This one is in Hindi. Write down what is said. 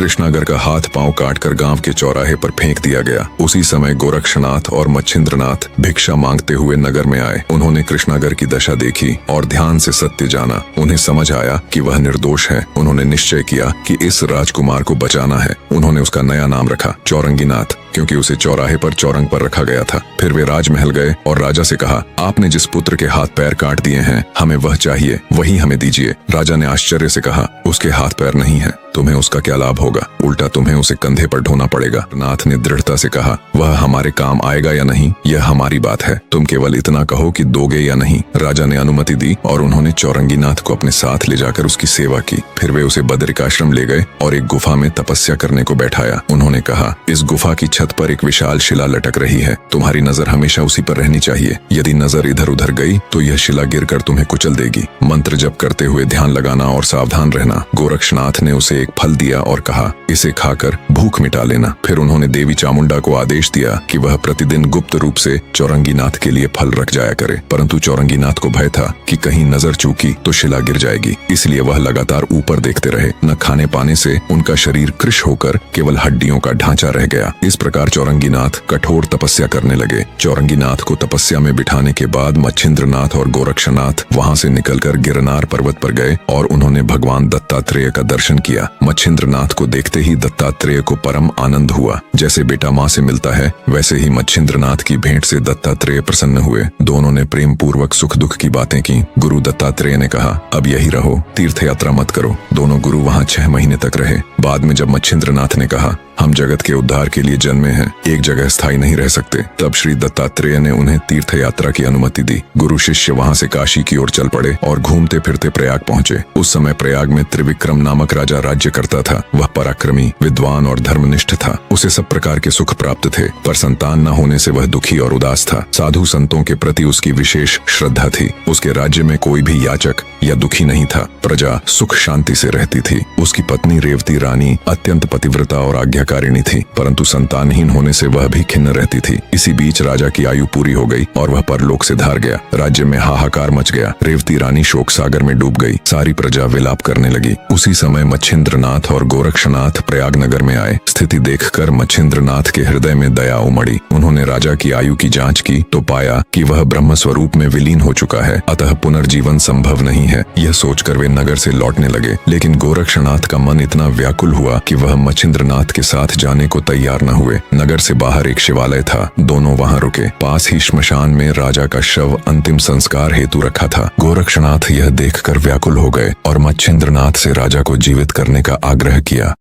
कृष्णागर का हाथ पांव काटकर गांव के चौराहे पर फेंक दिया गया। उसी समय गोरक्षनाथ और मच्छिंद्रनाथ भिक्षा मांगते हुए नगर में आए। उन्होंने कृष्णागर की दशा देखी और ध्यान से सत्य जाना। उन्हें समझ आया कि वह निर्दोष है। उन्होंने निश्चय किया कि इस राजकुमार को बचाना है। उन्होंने उसका नया नाम रखा चौरंगीनाथ, क्योंकि उसे चौराहे पर चौरंग पर रखा गया था। फिर वे राजमहल गए और राजा से कहा, आपने जिस पुत्र के हाथ पैर काट दिए हैं, हमें वह चाहिए, वही हमें दीजिए। राजा ने आश्चर्य से कहा, उसके हाथ पैर नहीं है, तुम्हें उसका क्या लाभ होगा? उल्टा तुम्हें उसे कंधे पर ढोना पड़ेगा। नाथ ने दृढ़ता से कहा, वह हमारे काम आएगा या नहीं, यह हमारी बात है। तुम केवल इतना कहो कि दोगे या नहीं। राजा ने अनुमति दी और उन्होंने चौरंगीनाथ को अपने साथ ले जाकर उसकी सेवा की। फिर वे उसे बद्रिकाश्रम ले गए और एक गुफा में तपस्या करने को बैठाया। उन्होंने कहा, इस गुफा की छत पर एक विशाल शिला लटक रही है, तुम्हारी नजर हमेशा उसी पर रहनी चाहिए। यदि नजर इधर उधर गई तो यह शिला गिरकर तुम्हें कुचल देगी। मंत्र जप करते हुए ध्यान लगाना और सावधान रहना। गोरक्षनाथ ने उसे एक फल दिया और कहा, इसे खाकर भूख मिटा लेना। फिर उन्होंने देवी चामुंडा को आदेश दिया कि वह प्रतिदिन गुप्त रूप से चौरंगीनाथ के लिए फल रख जाया करे। परंतु चौरंगीनाथ को भय था कि कहीं नजर चूकी तो शिला गिर जाएगी, इसलिए वह लगातार ऊपर देखते रहे। न खाने पाने से उनका शरीर कृश होकर केवल हड्डियों का ढांचा रह गया। इस प्रकार चौरंगीनाथ कठोर तपस्या करने लगे। चौरंगीनाथ को तपस्या में बिठाने के बाद मच्छिंद्रनाथ और गोरक्षनाथ वहां से निकलकर गिरनार पर्वत पर गए और उन्होंने भगवान दत्तात्रेय का दर्शन किया। मच्छिंद्रनाथ को देखते ही दत्तात्रेय को परम आनंद हुआ। जैसे बेटा माँ से मिलता है, वैसे ही मच्छिंद्रनाथ की भेंट से दत्तात्रेय प्रसन्न हुए। दोनों ने प्रेम पूर्वक सुख दुख की बातें की। गुरु दत्तात्रेय ने कहा, अब यही रहो, तीर्थ यात्रा मत करो। दोनों गुरु वहां 6 महीने तक रहे। बाद में जब मच्छिंद्रनाथ ने कहा, हम जगत के उद्धार के लिए जन्मे हैं, एक जगह स्थायी नहीं रह सकते, तब श्री दत्तात्रेय ने उन्हें तीर्थ यात्रा की अनुमति दी। गुरु शिष्य वहां से काशी की ओर चल पड़े और घूमते फिरते प्रयाग पहुंचे। उस समय प्रयाग में त्रिविक्रम नामक राजा राज्य करता था। वह पराक्रमी, विद्वान और धर्मनिष्ठ था। उसे सब प्रकार के सुख प्राप्त थे, पर संतान न होने से वह दुखी और उदास था। साधु संतों के प्रति उसकी विशेष श्रद्धा थी। उसके राज्य में कोई भी याचक या दुखी नहीं था। प्रजा सुख शांति से रहती थी। उसकी पत्नी रेवती रानी अत्यंत पतिव्रता और आज्ञाकारिणी थी, परंतु संतानहीन होने से वह भी खिन्न रहती थी। इसी बीच राजा की आयु पूरी हो गई और वह परलोक से धार गया। राज्य में हाहाकार मच गया। रेवती रानी शोक सागर में डूब गई। सारी प्रजा विलाप करने लगी। उसी समय मच्छिंद्रनाथ और गोरक्षनाथ प्रयाग नगर में आए। स्थिति देखकर मच्छिंद्रनाथ के हृदय में दया उमड़ी। उन्होंने राजा की आयु की जांच की तो पाया कि वह ब्रह्म स्वरूप में विलीन हो चुका है, अतः पुनर्जीवन संभव नहीं है। यह सोचकर वे नगर से लौटने लगे, लेकिन गोरक्षनाथ का मन इतना व्याकुल हुआ कि वह मच्छिंद्रनाथ के साथ जाने को तैयार न हुए। नगर से बाहर एक शिवालय था। दोनों वहां रुके। पास ही श्मशान में राजा का शव अंतिम संस्कार हेतु रखा था। गोरक्षनाथ यह देखकर व्याकुल हो गए और मच्छिंद्रनाथ से राजा को जीवित करने का आग्रह किया।